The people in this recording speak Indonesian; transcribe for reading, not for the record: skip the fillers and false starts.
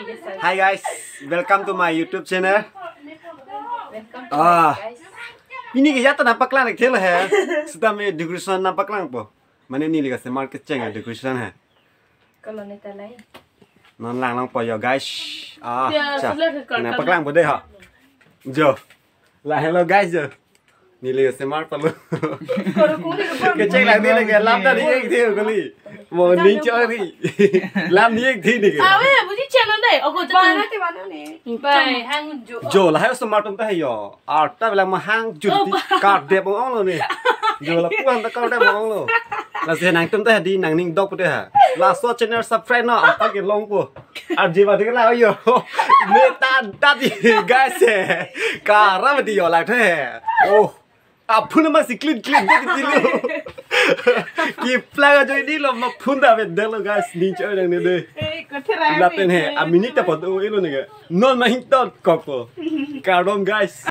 Hi guys, welcome to my YouTube channel. Ini kita nampak lang nagtelo hai. Sudah me decoration nampak lang po. Mana ni lihat se market ceng decoration hai. Kalau neta lain. Non lang po yo guys. Nampak lang po deh ha. Jo. Lah hello guys jo. Ni lihat se market lo. Keceng lang ni lagi lam dah ni ek thi kali. Mau ni chơi đi. Lam ni ek thi ni ke. Bukan channel deh. Aku Mana ti mana ni? Pai hang jo. Jo lah hai smart tum ta hai yo. Ta bilang mah hang jut card dep bong lo ni. Jo lah puan ta card dep bong lo. Là sẽ nàng tum ta di nàng ning dog putih ha. Là so channel subscribe no apa ke long po. Arji ba de la yo. Ne ta di guys. Kara ma di yo la the. Oh. Apun masih clean jadi lo. Kipla aja ini lo ma punda beda lo guys. Ni chơi đang này đây. Laten he. Aminik ta pot lo ni ke. Non main tot kok po. Karom guys.